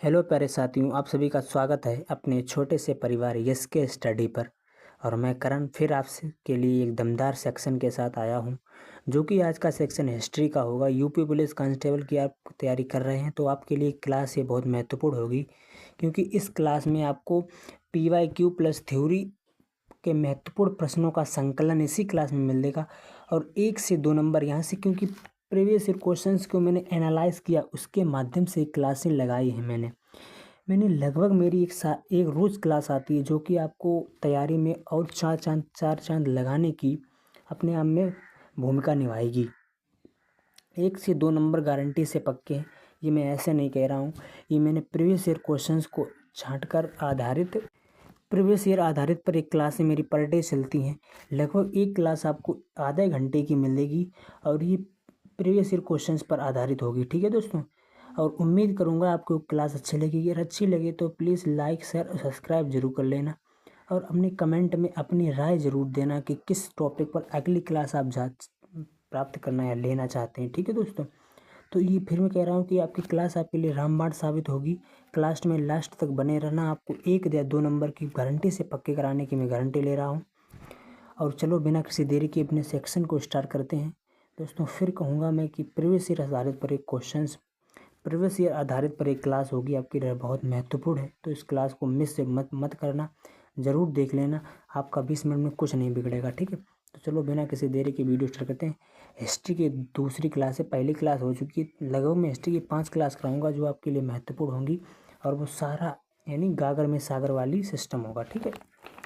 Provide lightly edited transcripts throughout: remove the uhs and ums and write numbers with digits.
Hello प्यारे साथियों, आप सभी का स्वागत है अपने छोटे से परिवार यस के स्टडी पर। और मैं करण फिर आपसे के लिए एक दमदार सेक्शन के साथ आया हूं, जो कि आज का सेक्शन हिस्ट्री का होगा। यूपी पुलिस कांस्टेबल की आप तैयारी कर रहे हैं तो आपके लिए क्लास ये बहुत महत्वपूर्ण होगी, क्योंकि इस क्लास में आपको PYQ प्लस थ्योरी के महत्वपूर्ण प्रश्नों का संकलन इसी क्लास में मिलेगा। और 1 से 2 नंबर यहाँ से, क्योंकि प्रीवियस ईयर क्वेश्चंस को मैंने एनालाइज किया, उसके माध्यम से क्लासें लगाई हैं मैंने लगभग मेरी एक रोज़ क्लास आती है, जो कि आपको तैयारी में और चार चांद लगाने की अपने आप में भूमिका निभाएगी। 1 से 2 नंबर गारंटी से पक्के हैं। ये मैं ऐसे नहीं कह रहा हूँ, ये मैंने प्रीवियस ईयर क्वेश्चंस को छांटकर प्रीवियस ईयर आधारित पर एक क्लासें मेरी पर डे चलती हैं। लगभग एक क्लास आपको आधे घंटे की मिलेगी और ये प्रीवियस ईयर क्वेश्चंस पर आधारित होगी। ठीक है दोस्तों, और उम्मीद करूँगा आपको क्लास अच्छी लगेगी। अगर अच्छी लगे तो प्लीज़ लाइक शेयर और सब्सक्राइब जरूर कर लेना, और अपने कमेंट में अपनी राय ज़रूर देना कि किस टॉपिक पर अगली क्लास आप प्राप्त करना या लेना चाहते हैं। ठीक है दोस्तों, तो ये फिर मैं कह रहा हूँ कि आपकी क्लास आपके लिए रामबाण साबित होगी। क्लास में लास्ट तक बने रहना, आपको 1 या 2 नंबर की गारंटी से पक्के कराने की मैं गारंटी ले रहा हूँ। और चलो बिना किसी देरी के अपने सेक्शन को स्टार्ट करते हैं। दोस्तों फिर कहूँगा मैं कि प्रीवियस ईयर आधारित पर एक क्लास होगी, आपके लिए बहुत महत्वपूर्ण है। तो इस क्लास को मिस से मत करना, ज़रूर देख लेना। आपका 20 मिनट में कुछ नहीं बिगड़ेगा। ठीक है, तो चलो बिना किसी देरी के वीडियो स्टार्ट करते हैं। हिस्ट्री की दूसरी क्लास है, पहली क्लास हो चुकी है। लगभग मैं हिस्ट्री की 5 क्लास कराऊंगा जो आपके लिए महत्वपूर्ण होंगी, और वो सारा यानी गागर में सागर वाली सिस्टम होगा। ठीक है,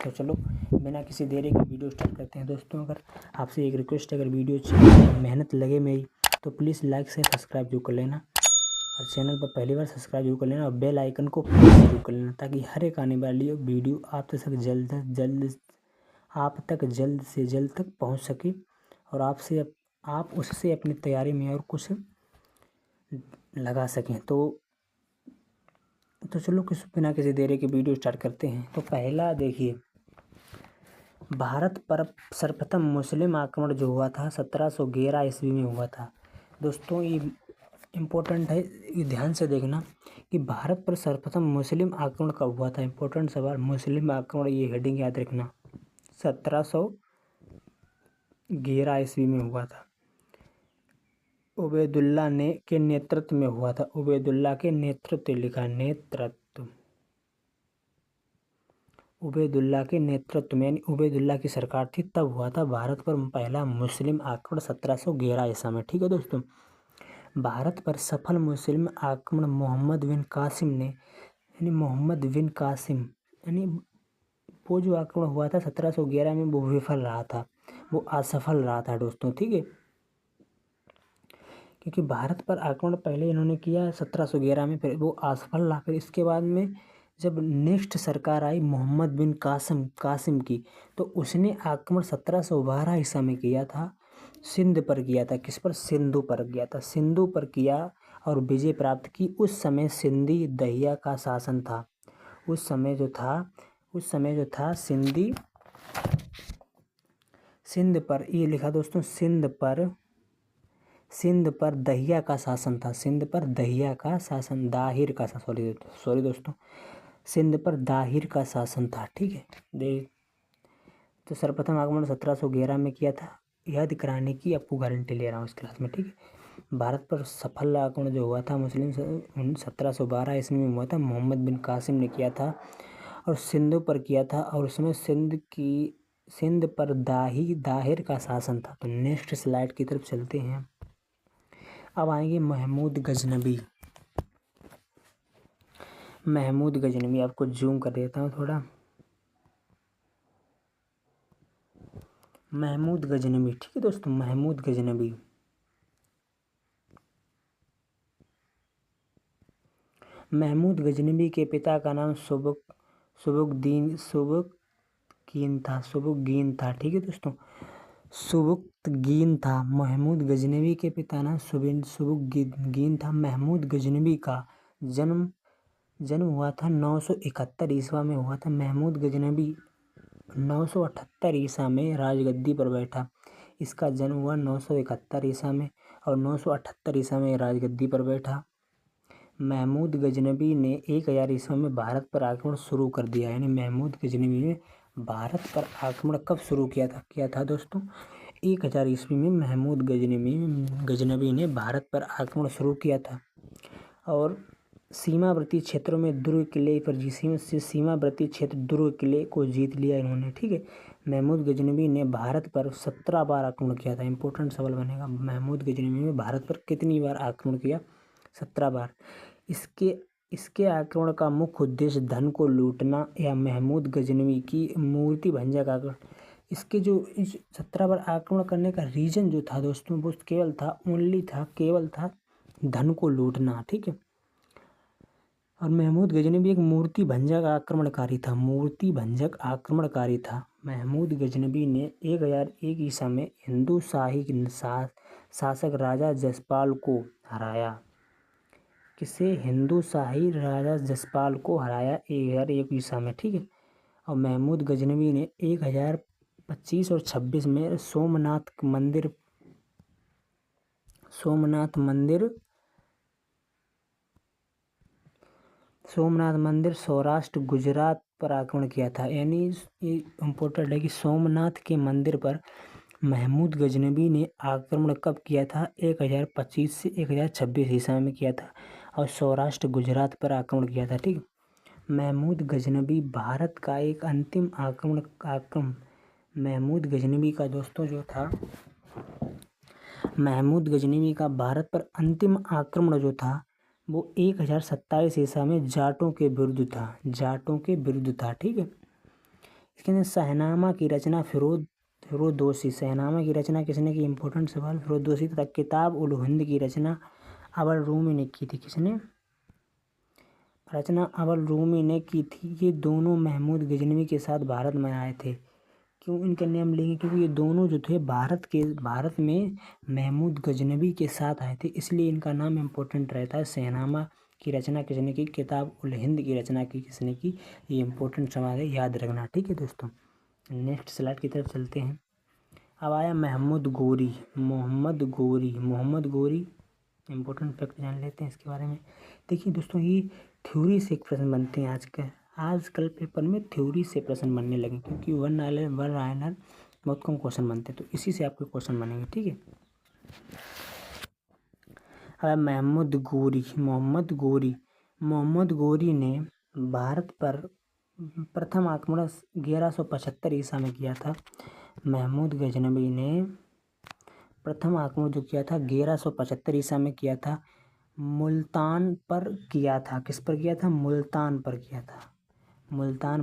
तो चलो बिना किसी देरी के वीडियो स्टार्ट करते हैं। दोस्तों अगर आपसे एक रिक्वेस्ट है, अगर वीडियो अच्छी मेहनत लगे मेरी तो प्लीज़ लाइक से सब्सक्राइब जरूर कर लेना, और चैनल पर पहली बार सब्सक्राइब जरूर कर लेना, और बेल आइकन को प्रेस जरूर कर लेना, ताकि हर एक आने वाली वीडियो आप तक जल्द से जल्द तक पहुंच सके, और आप उससे अपनी तैयारी में और कुछ लगा सकें। तो चलो बिना किसी देरी के वीडियो स्टार्ट करते हैं। तो पहला देखिए, भारत पर सर्वप्रथम मुस्लिम आक्रमण जो हुआ था 1711 ईस्वी में हुआ था। दोस्तों ये इम्पोर्टेंट है, ये ध्यान से देखना कि भारत पर सर्वप्रथम मुस्लिम आक्रमण कब हुआ था। इम्पोर्टेंट सवाल, मुस्लिम आक्रमण, ये हेडिंग याद रखना। 1711 ईस्वी में हुआ था, उबैदुल्ला के नेतृत्व में हुआ था। उबैदुल्ला के नेतृत्व लिखा, उबैदुल्ला के नेतृत्व में, यानी उबैदुल्ला की सरकार थी तब हुआ था भारत पर पहला मुस्लिम आक्रमण 1711 ईसा में। ठीक है दोस्तों, भारत पर सफल मुस्लिम आक्रमण मोहम्मद बिन कासिम यानी वो जो आक्रमण हुआ था 1711 में, वो विफल रहा था, वो असफल रहा था दोस्तों। ठीक है, क्योंकि भारत पर आक्रमण पहले इन्होंने किया 1711 में, फिर वो असफल रहा। फिर इसके बाद में जब नेक्स्ट सरकार आई मोहम्मद बिन कासिम की, तो उसने आक्रमण 1712 ईसा में किया था, सिंध पर किया था। किस पर? सिंधु पर किया था, सिंधु पर किया और विजय प्राप्त की। उस समय सिंधी दहिया का शासन था। उस समय जो था सिंध पर, ये लिखा दोस्तों, सिंध पर दहिया का शासन था। सिंध पर दहिया का शासन, सॉरी दोस्तों, सिंध पर दाहिर का शासन था। ठीक है, तो सर्वप्रथम आक्रमण 1711 में किया था, याद कराने की आपको गारंटी ले रहा हूँ इस क्लास में। ठीक है, भारत पर सफल आक्रमण जो हुआ था मुस्लिम 1712 ईस्वी में हुआ था, मोहम्मद बिन कासिम ने किया था और सिंधु पर किया था, और उसमें सिंध पर दाहिर का शासन था। तो नेक्स्ट स्लाइड की तरफ चलते हैं। अब आएंगे महमूद गजनवी, आपको जूम कर देता हूँ थोड़ा। महमूद गजनवी, ठीक है दोस्तों, महमूद गजनवी के पिता का नाम सुबुक्तगीन था। ठीक है दोस्तों, सुबुक्तगीन था। महमूद गजनवी के पिता नाम सुबुक्तगीन था। महमूद गजनवी का जन्म हुआ था 971 ईस्वा में हुआ था। महमूद गजनवी 978 ईसा में राजगद्दी पर बैठा। इसका जन्म हुआ 971 ईसा में और 978 ईसा में राजगद्दी पर बैठा। महमूद गजनबी ने 1000 ईस्वी में भारत पर आक्रमण शुरू कर दिया। यानी महमूद गजनबी ने भारत पर आक्रमण कब शुरू किया था दोस्तों? 1000 ईस्वी में महमूद गजनबी ने भारत पर आक्रमण शुरू किया था। और सीमावर्ती क्षेत्रों में दुर्ग किले पर सीमावर्ती क्षेत्र दुर्ग किले को जीत लिया इन्होंने। ठीक है, महमूद गजनबी ने भारत पर 17 बार आक्रमण किया था। इंपॉर्टेंट सवाल बनेगा, महमूद गजनबी ने भारत पर कितनी बार आक्रमण किया? 17 बार। इसके आक्रमण का मुख्य उद्देश्य धन को लूटना या महमूद गजनवी की मूर्ति भंजक आक्रमण। इसके जो 17 बार आक्रमण करने का रीजन जो था दोस्तों, वो केवल था धन को लूटना। ठीक है, और महमूद गजनवी एक मूर्ति भंजक आक्रमणकारी था। महमूद गजनवी ने 1001 ईसा में हिंदू शाही शासक राजा जसपाल को हराया। हिंदू शाही राजा जसपाल को हराया 1001 ईसा में। ठीक है, और महमूद गजनवी ने 1025 और 26 में सोमनाथ मंदिर सौराष्ट्र गुजरात पर आक्रमण किया था। यानी ये इम्पोर्टेंट है कि सोमनाथ के मंदिर पर महमूद गजनवी ने आक्रमण कब किया था? 1025 से 1026 ईसा में किया था, और सौराष्ट्र गुजरात पर आक्रमण किया था। ठीक, महमूद गजनवी भारत का एक अंतिम आक्रमण महमूद गजनवी का दोस्तों जो था, महमूद गजनवी का भारत पर अंतिम आक्रमण जो था वो 1027 ईसा में जाटों के विरुद्ध था। ठीक है, इसके अंदर शहनामा की रचना फिरोदोसी। शहनामा की रचना किसने की? इंपॉर्टेंट सवाल, फिरोदोसी। तथा किताब उल हिंद की रचना अबल रूमी ने की थी। किसने रचना? अबल रूमी ने की थी। ये दोनों महमूद गजनवी के साथ भारत में आए थे। क्यों इनके नाम लेंगे? क्योंकि ये दोनों जो थे भारत में महमूद गजनवी के साथ आए थे, इसलिए इनका नाम इम्पोर्टेंट रहता है। शहनामा की रचना किसने की? किताब उल हिंद की रचना की किसने की? ये इम्पोर्टेंट सवाल है, याद रखना। ठीक है दोस्तों, नेक्स्ट स्लाइड की तरफ चलते हैं। अब आया मोहम्मद गोरी इम्पोर्टेंट फैक्ट जान लेते हैं इसके बारे में। देखिए दोस्तों, ये थ्योरी से एक प्रश्न बनते हैं आजकल पेपर में थ्योरी से प्रश्न बनने लगे, क्योंकि वन लाइनर बहुत कम क्वेश्चन बनते हैं, तो इसी से आपके क्वेश्चन बनेंगे। ठीक है, अब मोहम्मद गोरी ने भारत पर प्रथम आक्रमण 1175 ईसा में किया था। महमूद गजनवी ने प्रथम आक्रमण जो किया था 1175 ईसा में किया था। मुल्तान पर किया था। किस पर किया था? मुल्तान पर किया था। मुल्तान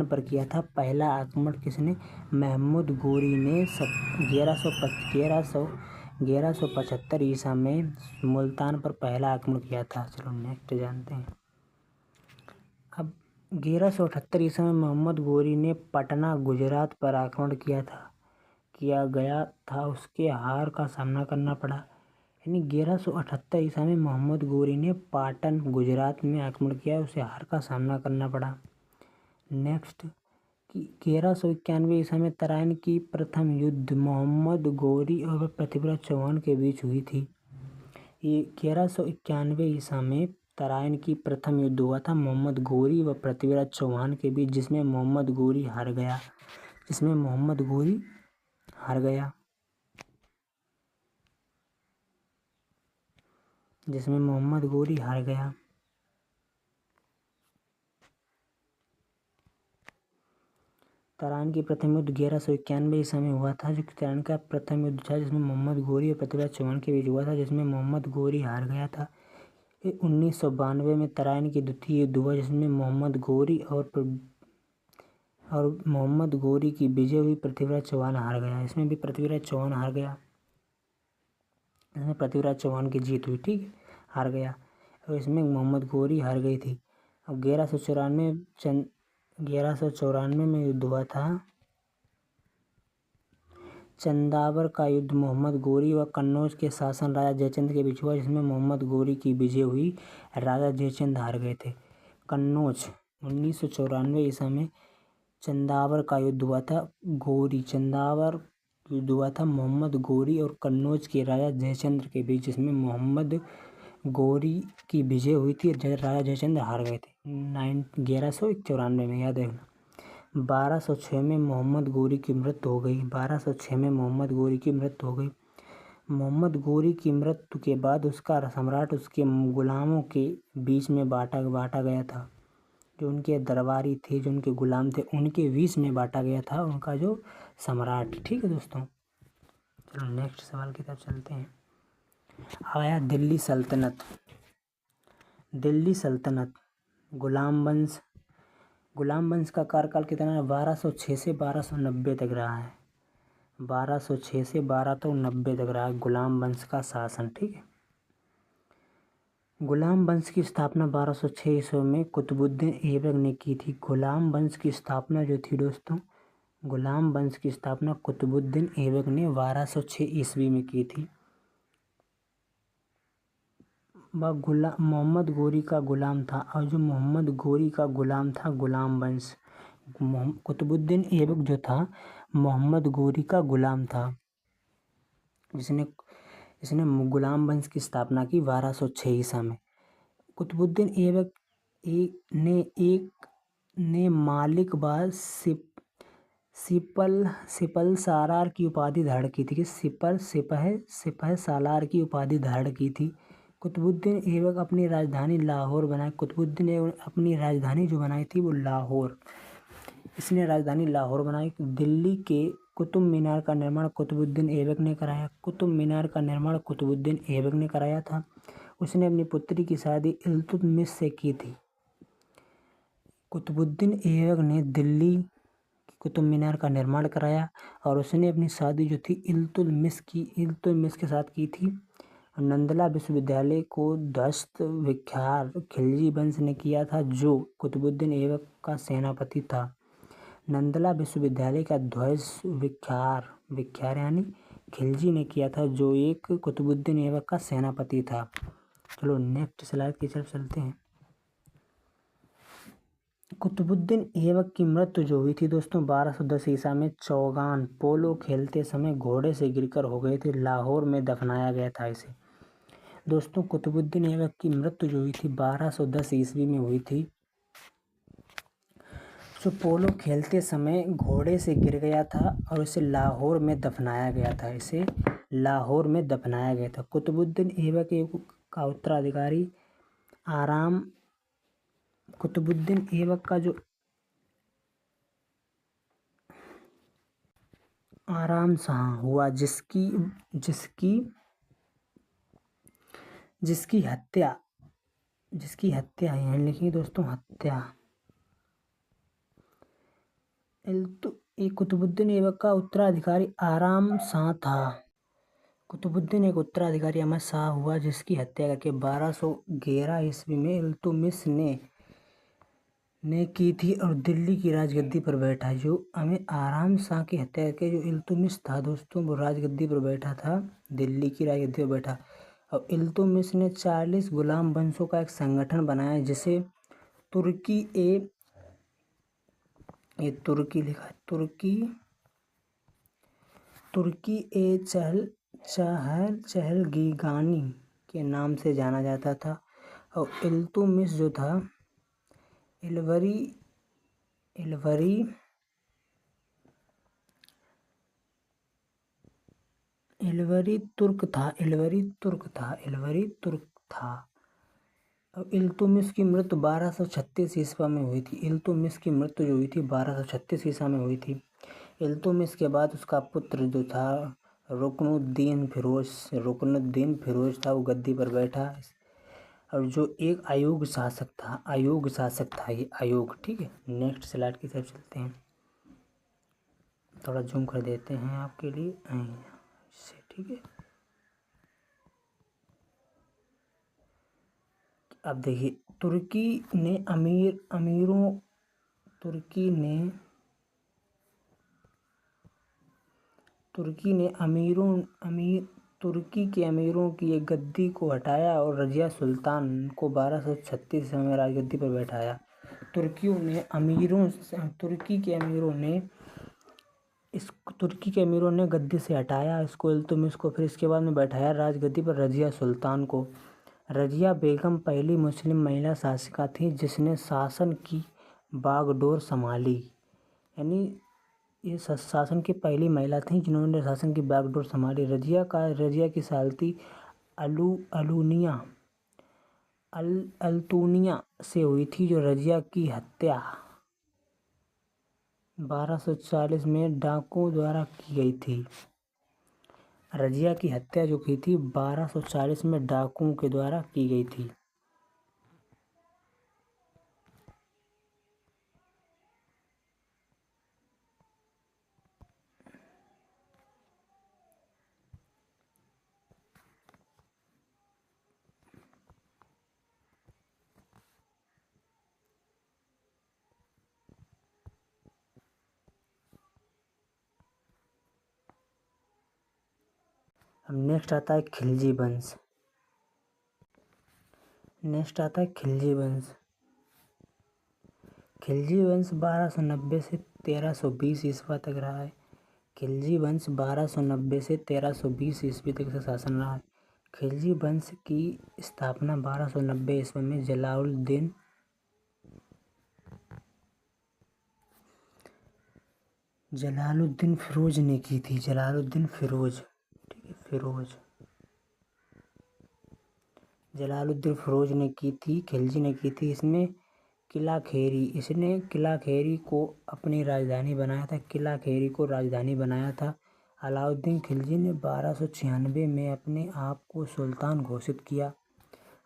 पर किया था पहला आक्रमण। किसने? महमूद गोरी ने 1175 ईसा में मुल्तान पर पहला आक्रमण किया था। चलो नेक्स्ट जानते हैं। अब 1178 ईसा में मोहम्मद गोरी ने पटना गुजरात पर आक्रमण किया गया था, उसके हार का सामना करना पड़ा। यानी 1178 ईसा में मोहम्मद गोरी ने पाटन गुजरात में आक्रमण किया, उसे हार का सामना करना पड़ा। नेक्स्ट, 1191 ईसा में तराइन की प्रथम युद्ध मोहम्मद गोरी और पृथ्वीराज चौहान के बीच हुई थी। ये 1191 ईसा में तराइन की प्रथम युद्ध हुआ था मोहम्मद गोरी व पृथ्वीराज चौहान के बीच, जिसमें मोहम्मद गोरी हार गया। तराइन की प्रथम युद्ध 1191 ईसा में हुआ था, जो तराइन का प्रथम युद्ध था जिसमें मोहम्मद गोरी और पृथ्वीराज चौहान के बीच हुआ था, जिसमें मोहम्मद गोरी हार गया था। 1992 में तराइन की द्वितीय युद्ध हुआ, जिसमें मोहम्मद गोरी और मोहम्मद गोरी की विजय हुई, पृथ्वीराज चौहान हार गया। इसमें भी पृथ्वीराज चौहान हार गया। इसमें पृथ्वीराज चौहान की जीत हुई, ठीक है, हार गया। और इसमें मोहम्मद गोरी हार गई थी। अब 1194 में युद्ध हुआ था चंदावर का युद्ध मोहम्मद गोरी व कन्नौज के शासन राजा जयचंद के बीच हुआ, जिसमें मोहम्मद गोरी की विजय हुई, राजा जयचंद हार गए थे। कन्नौज 1994 ईसा में चंदावर का युद्ध हुआ था। चंदावर युद्ध हुआ था मोहम्मद गोरी और कन्नौज के राजा जयचंद्र के बीच, जिसमें मोहम्मद गोरी की विजय हुई थी। राजा जयचंद्र हार गए थे 1194 में, याद रखना। 1206 में मोहम्मद गोरी की मृत्यु हो गई। 1206 में मोहम्मद गोरी की मृत्यु हो गई। मोहम्मद गोरी की मृत्यु के बाद उसका सम्राट उसके गुलामों के बीच में बांटा गया था। जो उनके दरबारी थे, जो उनके गुलाम थे, उनके बीच में बांटा गया था उनका जो सम्राट। ठीक है दोस्तों, चलो नेक्स्ट सवाल की तरफ चलते हैं। आया दिल्ली सल्तनत। दिल्ली सल्तनत गुलाम वंश का कार्यकाल कितना है? 1206 से 1290 तक रहा है। 1206 से 1290 तक रहा है गुलाम वंश का शासन। ठीक है, गुलाम वंश की स्थापना 1206 ईस्वी में कुतुबुद्दीन ऐबक ने की थी। गुलाम वंश की स्थापना जो थी दोस्तों, गुलाम वंश की स्थापना कुतुबुद्दीन ऐबक ने 1206 ईस्वी में की थी। वह मोहम्मद गोरी का गुलाम था, और जो मोहम्मद गोरी का गुलाम था गुलाम वंश, कुतुबुद्दीन ऐबक जो था मोहम्मद गोरी का गुलाम था, जिसने गुलाम वंश की स्थापना की 1206 ईसा में। कुतुबुद्दीन ऐबक ने मालिक बाज सिपल सालार की उपाधि धारण की थी। कि सिपह सालार की उपाधि धारण की थी। कुतुबुद्दीन ऐबक अपनी राजधानी लाहौर बनाई। कुतुबुद्दीन ऐबक अपनी राजधानी जो बनाई थी वो लाहौर, इसने राजधानी लाहौर बनाई। दिल्ली के कुतुब मीनार का निर्माण कुतुबुद्दीन ऐबक ने कराया। कुतुब मीनार का निर्माण कुतुबुद्दीन ऐबक ने कराया था। उसने अपनी पुत्री की शादी इल्तुतमिश से की थी। कुतुबुद्दीन ऐबक ने दिल्ली कुतुब मीनार का निर्माण कराया, और उसने अपनी शादी जो थी इल्तुतमिश के साथ की थी। नंदला विश्वविद्यालय को ध्वस्त विख्यार खिलजी वंश ने किया था, जो कुतुबुद्दीन ऐबक का सेनापति था। नंदला विश्वविद्यालय का ध्वस्त विख्यार यानी खिलजी ने किया था, जो एक कुतुबुद्दीन ऐबक का सेनापति था। चलो नेक्स्ट स्लाइड की तरफ चलते हैं। कुतुबुद्दीन ऐबक की मृत्यु जो हुई थी दोस्तों 1210 ईसा में, चौगान पोलो खेलते समय घोड़े से गिरकर हो गए थे। लाहौर में दफनाया गया था इसे। दोस्तों कुतुबुद्दीन ऐबक की मृत्यु जो हुई थी 1210 ईस्वी में हुई थी, जो पोलो खेलते समय घोड़े से गिर गया था और इसे लाहौर में दफनाया गया था। कुतुबुद्दीन ऐबक का उत्तराधिकारी कुतुबुद्दीन ऐबक का जो आराम शाह हुआ, जिसकी हत्या यहाँ लिखी दोस्तों, हत्या कुतुबुद्दीन ऐबक का उत्तराधिकारी आराम शाह था। कुतुबुद्दीन एक उत्तराधिकारी अहमद शाह हुआ, जिसकी हत्या करके 1211 ईस्वी में इल्तुतमिश ने की थी और दिल्ली की राजगद्दी पर बैठा। जो हमें आराम शाह की हत्या करके जो इल्तुतमिश था दोस्तों, वो राजगद्दी पर बैठा था, दिल्ली की राजगद्दी पर बैठा। और इल्तुतमिश ने 40 गुलाम वंशों का एक संगठन बनाया, जिसे तुर्की ए चहलगीगानी के नाम से जाना जाता था। और इल्तुतमिश जो था इल्वरी तुर्क था। अब इल्तुतमिश की मृत्यु 1236 ईस्वी में हुई थी। इल्तुतमिश की मृत्यु जो हुई थी 1236 ईसा में हुई थी। इल्तुतमिश के बाद उसका पुत्र जो था रुकनुद्दीन फिरोज था, वो गद्दी पर बैठा, और जो एक अयोग्य शासक था ये अयोग्य। ठीक है, नेक्स्ट स्लाइड की तरफ चलते हैं। थोड़ा जूम कर देते हैं आपके लिए इससे। ठीक है, अब देखिए तुर्की ने तुर्की के अमीरों की एक गद्दी को हटाया और रजिया सुल्तान को 1236 ईस्वी में राजगद्दी पर बैठाया। तुर्की के अमीरों ने इस तुर्की के अमीरों ने गद्दी से हटाया इसको इल्तुतमिश को, फिर इसके बाद में बैठाया राजगद्दी पर रजिया सुल्तान को। रजिया बेगम पहली मुस्लिम महिला शासिका थी जिसने शासन की बागडोर संभाली, यानी ये शासन की पहली महिला थी जिन्होंने शासन की बागडोर संभाली। रजिया की सालती अल्तूनिया से हुई थी, जो रजिया की हत्या 1240 में डाकुओं द्वारा की गई थी। रजिया की हत्या जो की थी 1240 में डाकुओं के द्वारा की गई थी। अब नेक्स्ट आता है खिलजी वंश। खिलजी वंश 1290 से 1320 ईस्वी तक रहा है। खिलजी वंश 1290 से 1320 ईस्वी तक का शासन रहा है। खिलजी वंश की स्थापना 1290 ईस्वी में जलालुद्दीन फिरोज ने की थी। जलालुद्दीन फिरोज, ठीक है, जलालुद्दीन फिरोज ने की थी, खिलजी ने की थी। इसने किला खेरी को अपनी राजधानी बनाया था। अलाउद्दीन खिलजी ने 1296 में अपने आप को सुल्तान घोषित किया।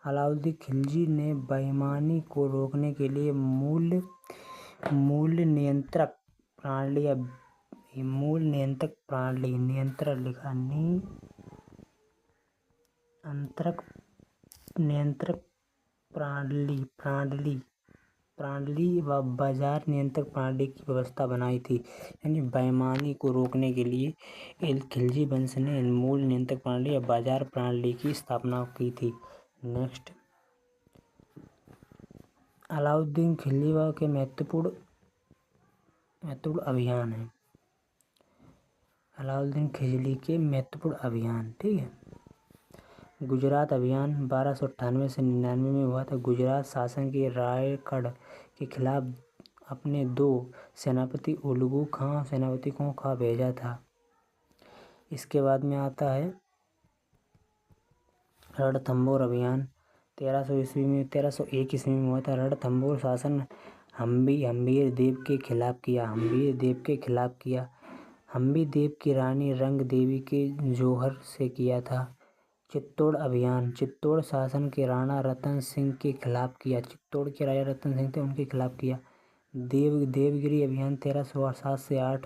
अलाउद्दीन खिलजी ने बेईमानी को रोकने के लिए मूल्य नियंत्रक प्रणाली व बाजार नियंत्रक प्रणाली की व्यवस्था बनाई थी। यानी बेईमानी को रोकने के लिए खिलजी वंश ने मूल नियंत्रक प्रणाली या बाजार प्रणाली की स्थापना की थी। नेक्स्ट, अलाउद्दीन खिलजी के महत्वपूर्ण अभियान है। अलाउद्दीन खिलजी के महत्वपूर्ण अभियान, ठीक है। गुजरात अभियान 1298 से 99 में हुआ था। गुजरात शासन के रायगढ़ के खिलाफ अपने 2 सेनापति उलगू खां भेजा था। इसके बाद में आता है रणथंभौर अभियान 1301 ईस्वी में हुआ था। रणथंभौर शासन हम्बीर देव के खिलाफ किया। हम्बी देव की रानी रंग देवी के जौहर से किया था। चित्तौड़ अभियान चित्तौड़ शासन के राणा रतन सिंह के खिलाफ किया। चित्तौड़ के राजा रतन सिंह थे, उनके खिलाफ किया। देवगिरी अभियान 1307 से 8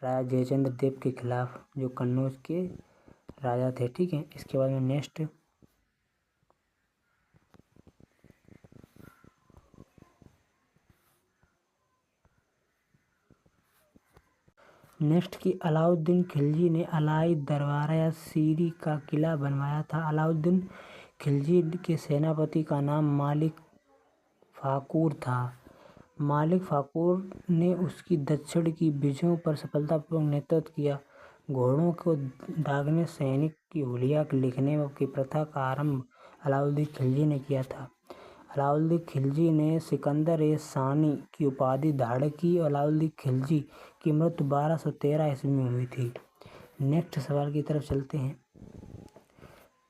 राजा जयचंद्र देव के खिलाफ, जो कन्नौज के राजा थे, ठीक है। इसके बाद में नेक्स्ट की अलाउद्दीन खिलजी ने अलाई दरबार या सीरी का किला बनवाया था। अलाउद्दीन खिलजी के सेनापति का नाम मालिक फाकूर था। मालिक फाकूर ने उसकी दक्षिण की विजयों पर सफलतापूर्वक नेतृत्व किया। घोड़ों को दागने, सैनिक की हुलिया लिखने की प्रथा का आरंभ अलाउद्दीन खिलजी ने किया था। अलाउद्दीन खिलजी ने सिकंदर-ए-सानी की उपाधि धारण की। अलाउद्दीन खिलजी की मृत्यु 1213 ईस्वी में हुई थी। नेक्स्ट सवाल की तरफ चलते हैं।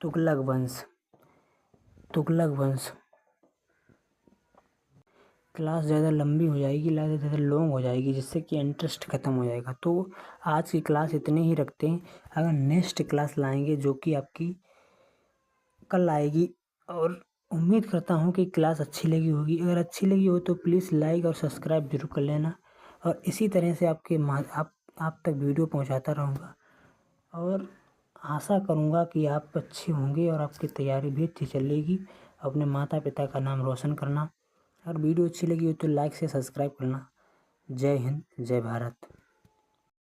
तुगलक वंश क्लास ज़्यादा लंबी हो जाएगी, ज़्यादा लॉन्ग हो जाएगी, जिससे कि इंटरेस्ट ख़त्म हो जाएगा। तो आज की क्लास इतने ही रखते हैं। अगर नेक्स्ट क्लास लाएंगे जो कि आपकी कल आएगी, और उम्मीद करता हूँ कि क्लास अच्छी लगी होगी। अगर अच्छी लगी हो तो प्लीज़ लाइक और सब्सक्राइब जरूर कर लेना, और इसी तरह से आप तक वीडियो पहुँचाता रहूँगा, और आशा करूँगा कि आप अच्छे होंगे और आपकी तैयारी भी अच्छी चलेगी। अपने माता पिता का नाम रोशन करना। अगर वीडियो अच्छी लगी हो तो लाइक से सब्सक्राइब करना। जय हिंद, जय भारत।